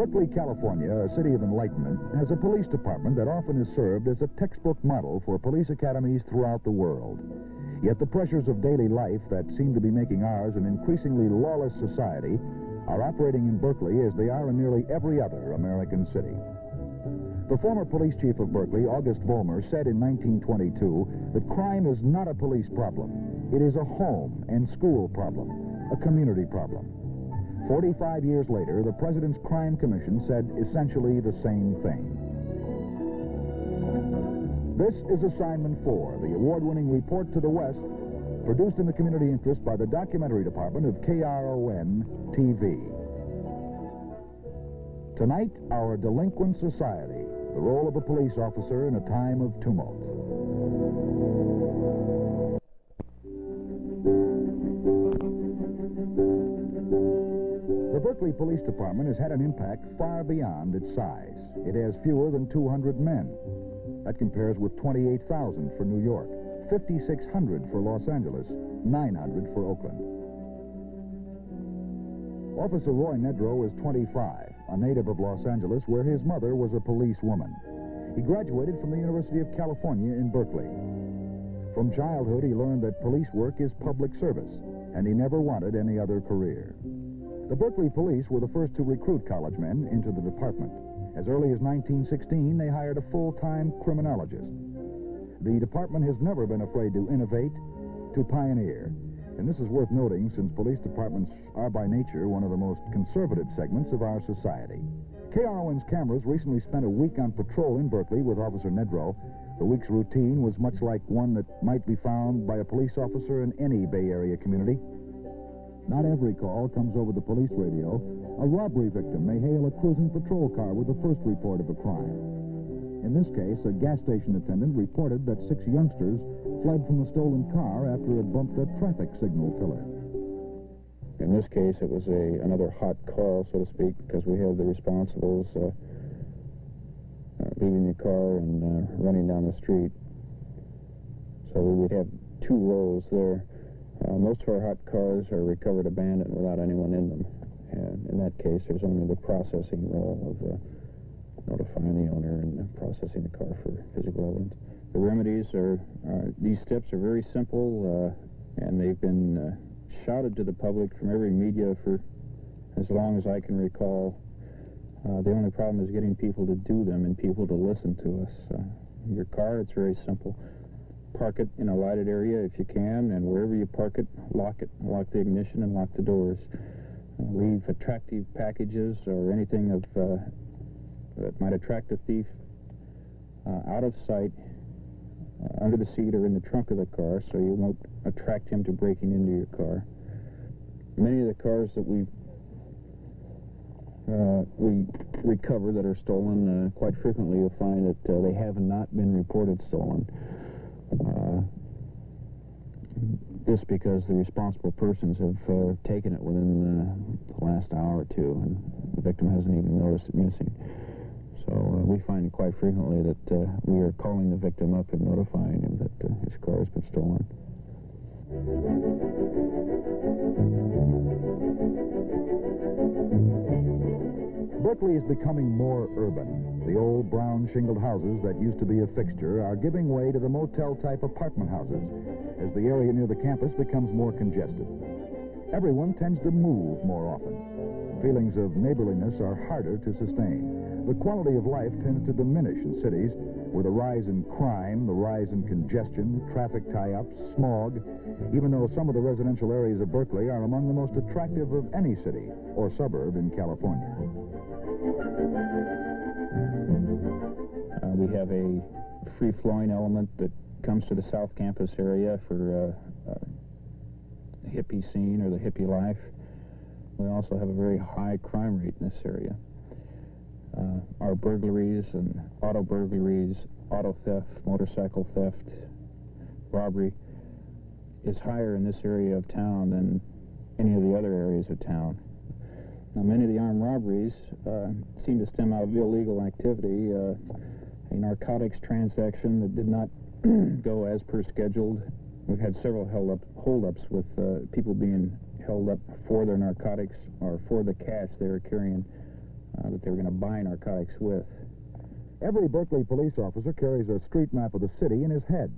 Berkeley, California, a city of enlightenment, has a police department that often is served as a textbook model for police academies throughout the world. Yet the pressures of daily life that seem to be making ours an increasingly lawless society are operating in Berkeley as they are in nearly every other American city. The former police chief of Berkeley, August Vollmer, said in 1922 that crime is not a police problem. It is a home and school problem, a community problem. 45 years later, the President's Crime Commission said essentially the same thing. This is Assignment 4, the award-winning Report to the West, produced in the community interest by the documentary department of KRON-TV. Tonight, our Delinquent Society, the role of a police officer in a time of tumult. The Berkeley Police Department has had an impact far beyond its size. It has fewer than 200 men. That compares with 28,000 for New York, 5,600 for Los Angeles, 900 for Oakland. Officer Roy Medrow is 25, a native of Los Angeles, where his mother was a policewoman. He graduated from the University of California in Berkeley. From childhood, he learned that police work is public service, and he never wanted any other career. The Berkeley police were the first to recruit college men into the department. As early as 1916, they hired a full-time criminologist. The department has never been afraid to innovate, to pioneer. And this is worth noting, since police departments are by nature one of the most conservative segments of our society. KRON's cameras recently spent a week on patrol in Berkeley with Officer Medrow. The week's routine was much like one that might be found by a police officer in any Bay Area community. Not every call comes over the police radio. A robbery victim may hail a cruising patrol car with the first report of a crime. In this case, a gas station attendant reported that 6 youngsters fled from the stolen car after it bumped a traffic signal pillar. In this case, it was another hot call, so to speak, because we have the responsibles leaving the car and running down the street. So we would have 2 roles there. Most of our hot cars are recovered abandoned without anyone in them. And in that case, there's only the processing role of notifying the owner and processing the car for physical evidence. The remedies these steps are very simple, and they've been shouted to the public from every media for as long as I can recall. The only problem is getting people to do them and people to listen to us. Your car, it's very simple. Park it in a lighted area if you can, and wherever you park it, lock the ignition and lock the doors. Leave attractive packages or anything that might attract a thief out of sight, under the seat or in the trunk of the car, so you won't attract him to breaking into your car. Many of the cars that we recover that are stolen, quite frequently you'll find that they have not been reported stolen. This because the responsible persons have taken it within the last hour or two, and the victim hasn't even noticed it missing. So we find quite frequently that we are calling the victim up and notifying him that his car has been stolen. Berkeley is becoming more urban. The old brown shingled houses that used to be a fixture are giving way to the motel-type apartment houses as the area near the campus becomes more congested. Everyone tends to move more often. Feelings of neighborliness are harder to sustain. The quality of life tends to diminish in cities with a rise in crime, the rise in congestion, traffic tie-ups, smog, even though some of the residential areas of Berkeley are among the most attractive of any city or suburb in California. We have a free-flowing element that comes to the South Campus area for the hippie scene or the hippie life. We also have a very high crime rate in this area. Our burglaries and auto burglaries, auto theft, motorcycle theft, robbery is higher in this area of town than any of the other areas of town. Now, many of the armed robberies seem to stem out of illegal activity. A narcotics transaction that did not go as per scheduled. We've had several hold-ups with people being held up for their narcotics or for the cash they were carrying that they were going to buy narcotics with. Every Berkeley police officer carries a street map of the city in his head.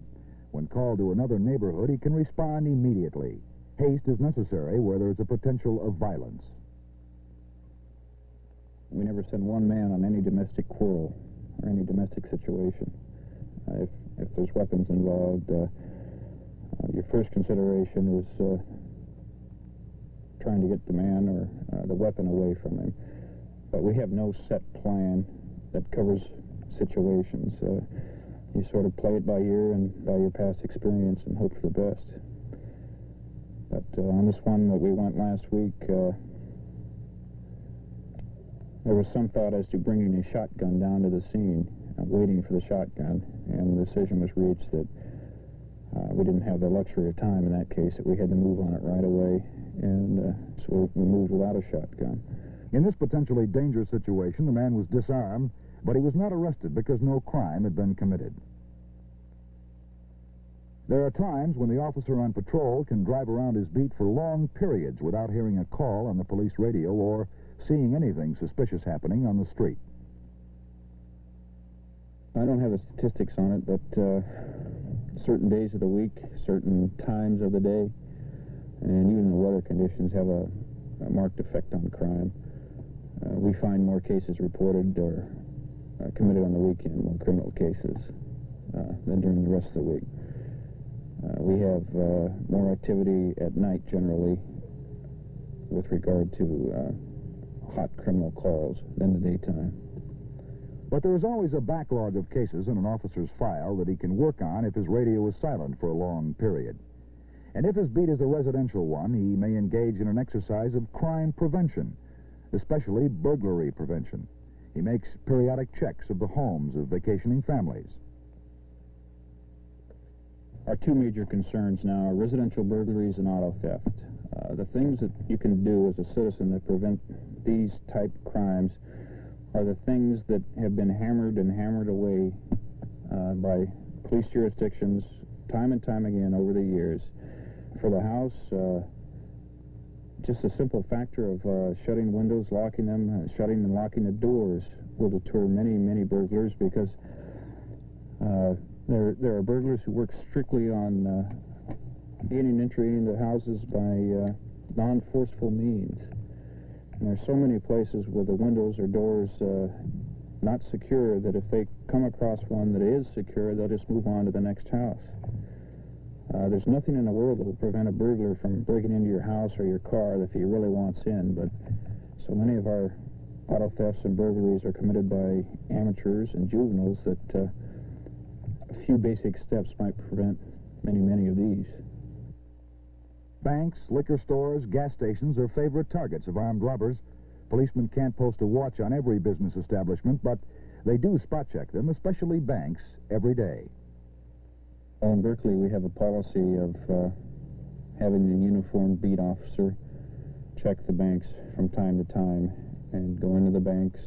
When called to another neighborhood, he can respond immediately. Haste is necessary where there is a potential of violence. We never send one man on any domestic quarrel or any domestic situation. If there's weapons involved, your first consideration is trying to get the man or the weapon away from him. But we have no set plan that covers situations. You sort of play it by ear and by your past experience and hope for the best. But on this one that we went last week, there was some thought as to bringing a shotgun down to the scene, waiting for the shotgun, and the decision was reached that we didn't have the luxury of time in that case, that we had to move on it right away, and so we moved without a shotgun. In this potentially dangerous situation, the man was disarmed, but he was not arrested because no crime had been committed. There are times when the officer on patrol can drive around his beat for long periods without hearing a call on the police radio or seeing anything suspicious happening on the street. I don't have the statistics on it, but certain days of the week, certain times of the day, and even the weather conditions have a marked effect on crime. We find more cases reported or committed on the weekend, more criminal cases, than during the rest of the week. We have more activity at night generally with regard to hot criminal calls than the daytime. But there is always a backlog of cases in an officer's file that he can work on if his radio is silent for a long period. And if his beat is a residential one, he may engage in an exercise of crime prevention, especially burglary prevention. He makes periodic checks of the homes of vacationing families. Our two major concerns now are residential burglaries and auto theft. The things that you can do as a citizen that prevent these type crimes are the things that have been hammered and hammered away by police jurisdictions time and time again over the years. For the house, just a simple factor of shutting windows, locking them, shutting and locking the doors will deter many, many burglars, because there are burglars who work strictly on gaining entry into houses by non-forceful means. And there's so many places where the windows or doors not secure that if they come across one that is secure, they'll just move on to the next house. There's nothing in the world that will prevent a burglar from breaking into your house or your car if he really wants in, but so many of our auto thefts and burglaries are committed by amateurs and juveniles that a few basic steps might prevent many, many of these. Banks, liquor stores, gas stations are favorite targets of armed robbers. Policemen can't post a watch on every business establishment, but they do spot check them, especially banks, every day. In Berkeley, we have a policy of having a uniformed beat officer check the banks from time to time and go into the banks,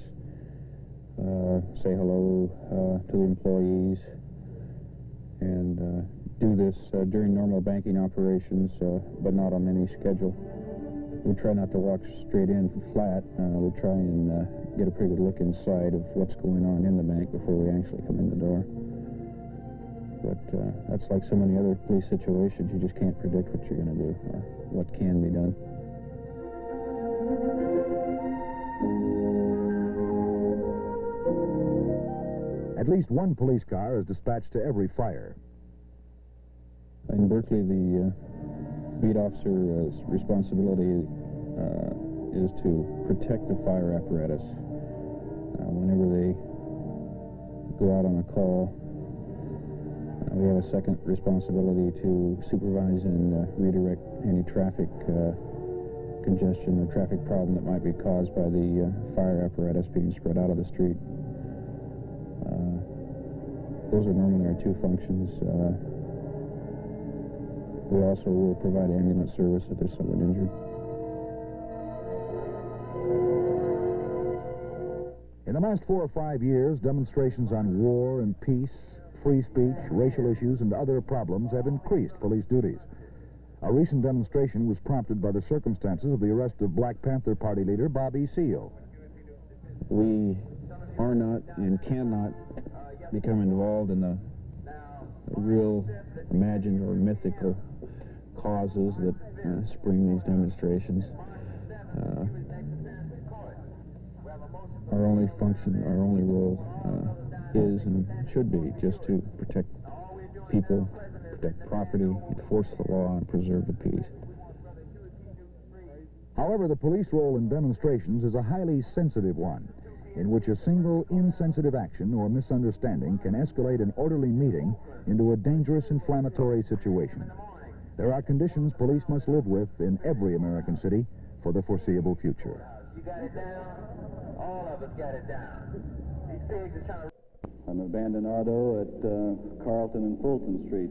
say hello to the employees, and do this during normal banking operations, but not on any schedule. We try not to walk straight in flat. We try and get a pretty good look inside of what's going on in the bank before we actually come in the door. But that's like so many other police situations. You just can't predict what you're going to do or what can be done. At least one police car is dispatched to every fire. In Berkeley, the beat officer's responsibility is to protect the fire apparatus. Whenever they go out on a call, we have a second responsibility to supervise and redirect any traffic congestion or traffic problem that might be caused by the fire apparatus being spread out of the street. Those are normally our two functions. We also will provide ambulance service if there's someone injured. In the last 4 or 5 years, demonstrations on war and peace, free speech, racial issues, and other problems have increased police duties. A recent demonstration was prompted by the circumstances of the arrest of Black Panther Party leader Bobby Seale. We are not and cannot become involved in the real imagined or mythical causes that spring these demonstrations. Our only function, our only role is and should be just to protect people, protect property, enforce the law, and preserve the peace. However, the police role in demonstrations is a highly sensitive one, in which a single insensitive action or misunderstanding can escalate an orderly meeting into a dangerous inflammatory situation. There are conditions police must live with in every American city for the foreseeable future. You got it down? All of us got it down. These pigs are trying to... An abandoned auto at Carlton and Fulton Street.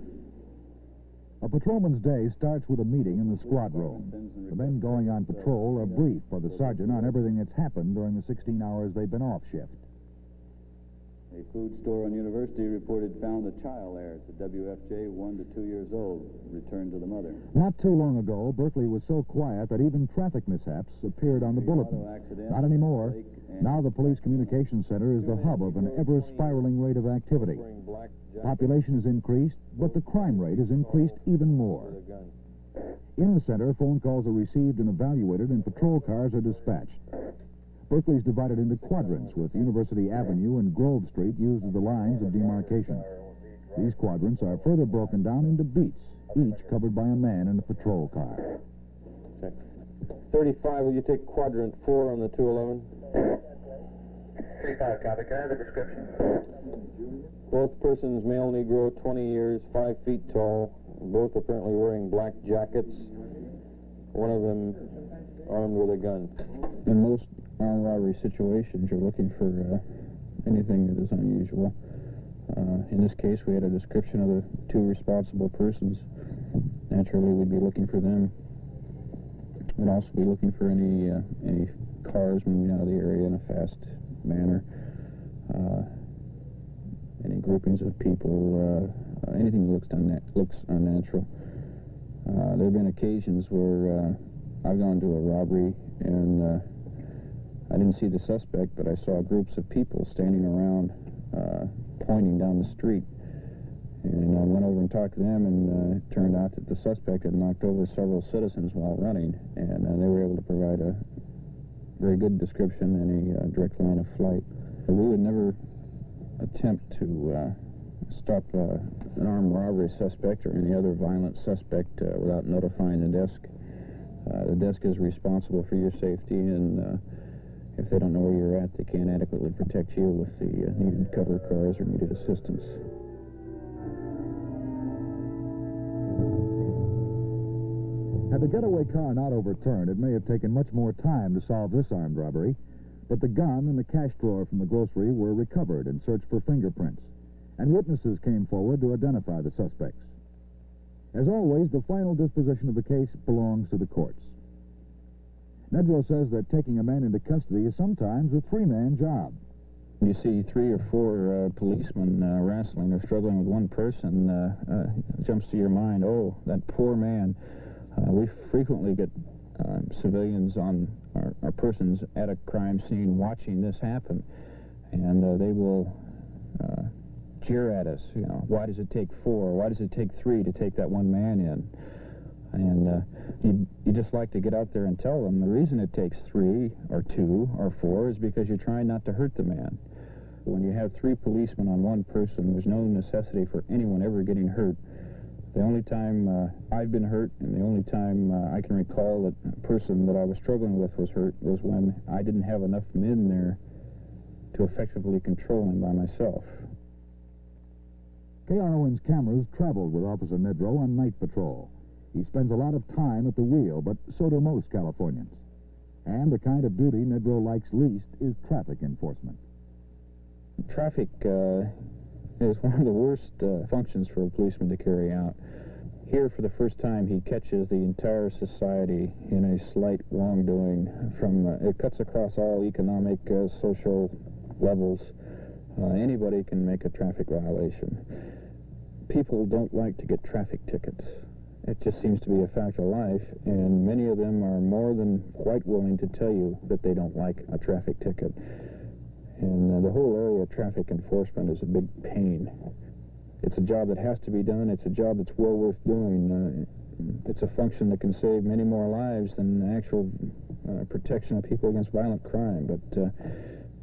A patrolman's day starts with a meeting in the squad room. The men going on patrol are briefed by the sergeant on everything that's happened during the 16 hours they've been off shift. A food store on University reported found a child there. It's a WFJ, 1 to 2 years old, returned to the mother. Not too long ago, Berkeley was so quiet that even traffic mishaps appeared on the bulletin. Not anymore. Now the Police Communications Center is the hub of an ever-spiraling rate of activity. Population has increased, but the crime rate has increased even more. In the center, phone calls are received and evaluated, and patrol cars are dispatched. Berkeley's divided into quadrants, with University Avenue and Grove Street used as the lines of demarcation. These quadrants are further broken down into beats, each covered by a man in a patrol car. Check. 35, will you take quadrant 4 on the 211? 35, copy. Can I have a description? Both persons, male Negro, 20 years, 5 feet tall, both apparently wearing black jackets, one of them armed with a gun. In most armed robbery situations, you're looking for anything that is unusual. In this case, we had a description of the 2 responsible persons. Naturally, we'd be looking for them. We'd also be looking for any cars moving out of the area in a fast manner, any groupings of people, anything that looks unnatural. There have been occasions where I've gone to a robbery and I didn't see the suspect, but I saw groups of people standing around pointing down the street. And I went over and talked to them, and it turned out that the suspect had knocked over several citizens while running, and they were able to provide a very good description and a direct line of flight. But we would never attempt to stop an armed robbery suspect or any other violent suspect without notifying the desk. The desk is responsible for your safety, and if they don't know where you're at, they can't adequately protect you with the needed cover cars or needed assistance. Had the getaway car not overturned, it may have taken much more time to solve this armed robbery, but the gun and the cash drawer from the grocery were recovered and searched for fingerprints, and witnesses came forward to identify the suspects. As always, the final disposition of the case belongs to the courts. Medrow says that taking a man into custody is sometimes a 3-man job. You see 3 or 4 policemen wrestling or struggling with one person, it jumps to your mind, oh, that poor man. We frequently get civilians on our persons at a crime scene watching this happen, and they will jeer at us, you know, why does it take 4, why does it take 3 to take that one man in? And you just like to get out there and tell them the reason it takes 3 or 2 or 4 is because you're trying not to hurt the man. When you have 3 policemen on one person, there's no necessity for anyone ever getting hurt. The only time I've been hurt, and the only time I can recall that a person that I was struggling with was hurt, was when I didn't have enough men there to effectively control him by myself. KRON's cameras traveled with Officer Medrow on night patrol. He spends a lot of time at the wheel, but so do most Californians. And the kind of duty Medrow likes least is traffic enforcement. Traffic is one of the worst functions for a policeman to carry out. Here, for the first time, he catches the entire society in a slight wrongdoing. It cuts across all economic, social levels. Anybody can make a traffic violation. People don't like to get traffic tickets. It just seems to be a fact of life, and many of them are more than quite willing to tell you that they don't like a traffic ticket. And the whole area of traffic enforcement is a big pain. It's a job that has to be done. It's a job that's well worth doing. It's a function that can save many more lives than the actual protection of people against violent crime. But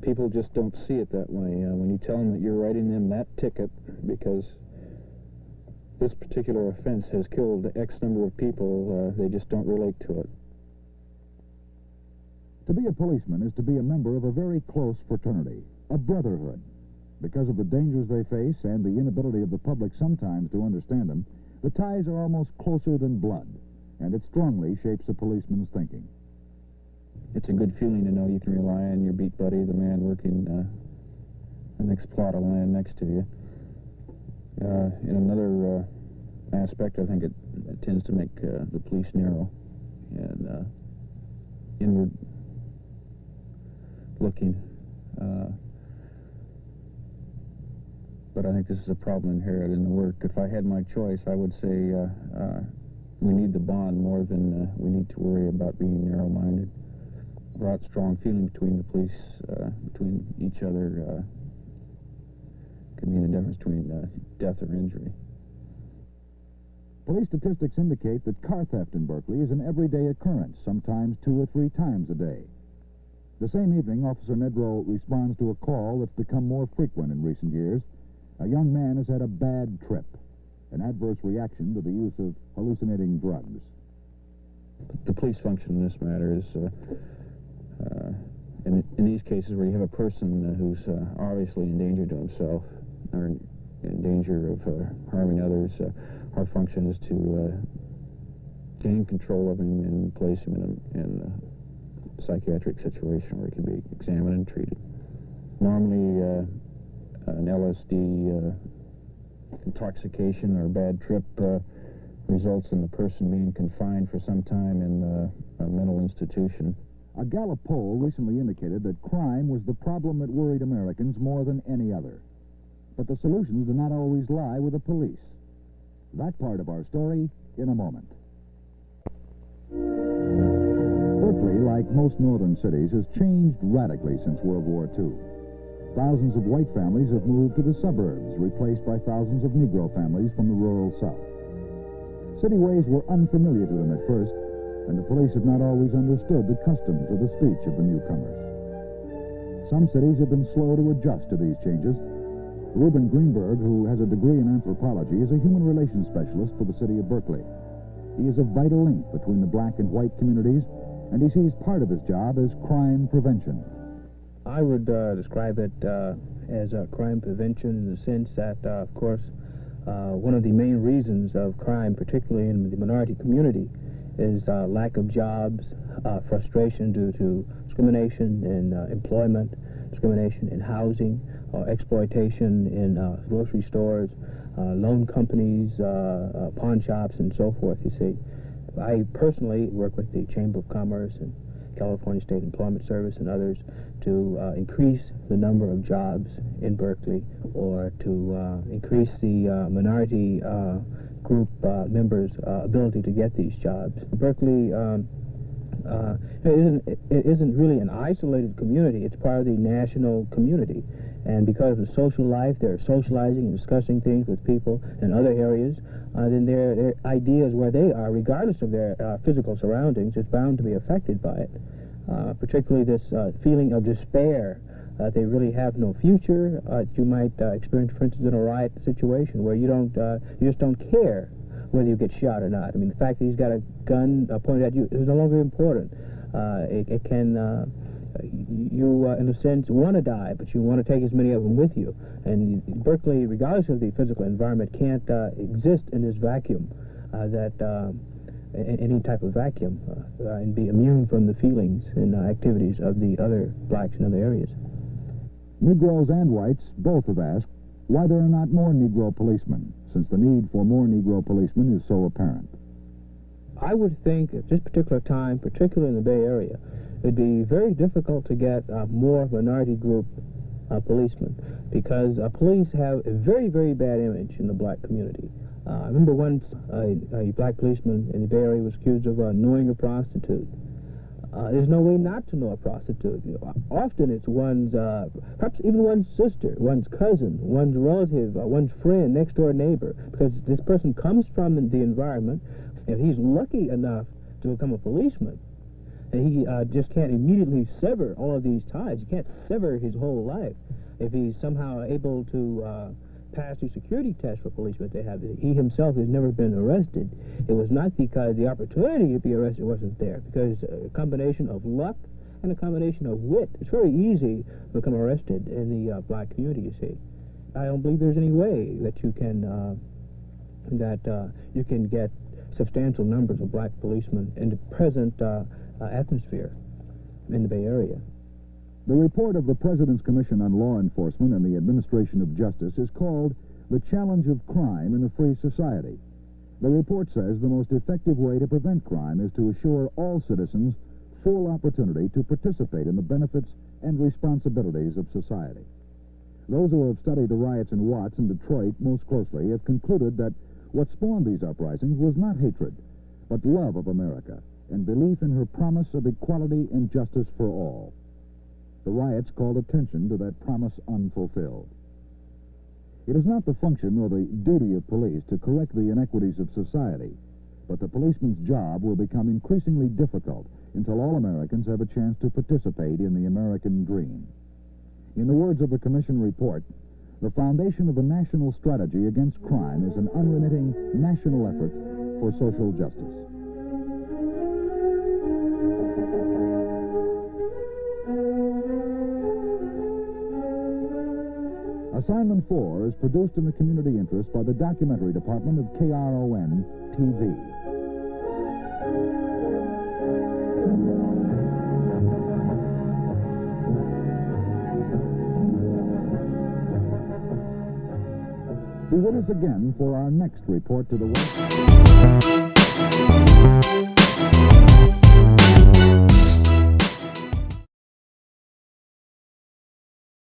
people just don't see it that way. When you tell them that you're writing them that ticket because this particular offense has killed X number of people, they just don't relate to it. To be a policeman is to be a member of a very close fraternity, a brotherhood. Because of the dangers they face and the inability of the public sometimes to understand them, the ties are almost closer than blood, and it strongly shapes a policeman's thinking. It's a good feeling to know you can rely on your beat buddy, the man working the next plot of land next to you. In another aspect, I think it tends to make the police narrow and inward looking. But I think this is a problem inherent in the work. If I had my choice, I would say we need the bond more than we need to worry about being narrow-minded. Broad, strong feeling between the police, between each other, can mean the difference between death or injury. Police statistics indicate that car theft in Berkeley is an everyday occurrence, sometimes 2 or 3 times a day. The same evening, Officer Medrow responds to a call that's become more frequent in recent years. A young man has had a bad trip, an adverse reaction to the use of hallucinating drugs. The police function in this matter is, in these cases where you have a person who's obviously in danger to himself or in danger of harming others, our function is to gain control of him and place him in a psychiatric situation where he can be examined and treated. Normally, an LSD intoxication or a bad trip results in the person being confined for some time in a mental institution. A Gallup poll recently indicated that crime was the problem that worried Americans more than any other. But the solutions do not always lie with the police. That part of our story in a moment. Berkeley, like most northern cities, has changed radically since World War II. Thousands of white families have moved to the suburbs, replaced by thousands of Negro families from the rural South. City ways were unfamiliar to them at first, and the police have not always understood the customs or the speech of the newcomers. Some cities have been slow to adjust to these changes. Reuben Greenberg, who has a degree in anthropology, is a human relations specialist for the city of Berkeley. He is a vital link between the black and white communities, and he sees part of his job as crime prevention. I would describe it as crime prevention in the sense that, of course, one of the main reasons of crime, particularly in the minority community, is lack of jobs, frustration due to discrimination in employment, discrimination in housing, exploitation in grocery stores, loan companies, pawn shops, and so forth, you see. I personally work with the Chamber of Commerce and California State Employment Service and others to increase the number of jobs in Berkeley, or to increase the minority group members' ability to get these jobs. Berkeley it isn't really an isolated community. It's part of the national community. And because of the social life, they're socializing and discussing things with people in other areas. Then their ideas where they are, regardless of their physical surroundings, is bound to be affected by it. Particularly this feeling of despair that they really have no future. You might experience, for instance, in a riot situation where you just don't care whether you get shot or not. I mean, the fact that he's got a gun pointed at you is no longer important. It can you, in a sense, want to die, but you want to take as many of them with you. And Berkeley, regardless of the physical environment, can't exist in this vacuum, any type of vacuum, and be immune from the feelings and activities of the other blacks in other areas. Negroes and whites both have asked why there are not more Negro policemen, since the need for more Negro policemen is so apparent. I would think at this particular time, particularly in the Bay Area, it'd be very difficult to get more minority group policemen, because police have a very, very bad image in the black community. I remember once a black policeman in the Bay Area was accused of knowing a prostitute. There's no way not to know a prostitute. Often it's one's, perhaps even one's sister, one's cousin, one's relative, one's friend, next door neighbor, because this person comes from the environment. If he's lucky enough to become a policeman, and he just can't immediately sever all of these ties. He can't sever his whole life. If he's somehow able to pass the security test for policemen they have, he himself has never been arrested. It was not because the opportunity to be arrested wasn't there, because a combination of luck and a combination of wit. It's very easy to become arrested in the black community, you see. I don't believe there's any way that you can get substantial numbers of black policemen in the present atmosphere in the Bay Area. The report of the President's Commission on Law Enforcement and the Administration of Justice is called The Challenge of Crime in a Free Society. The report says the most effective way to prevent crime is to assure all citizens full opportunity to participate in the benefits and responsibilities of society. Those who have studied the riots in Watts and Detroit most closely have concluded that what spawned these uprisings was not hatred, but love of America and belief in her promise of equality and justice for all. The riots called attention to that promise unfulfilled. It is not the function or the duty of police to correct the inequities of society, but the policeman's job will become increasingly difficult until all Americans have a chance to participate in the American dream. In the words of the Commission report, the foundation of the national strategy against crime is an unremitting national effort for social justice. Assignment 4 is produced in the community interest by the documentary department of KRON-TV. Be with us again for our next report to the West.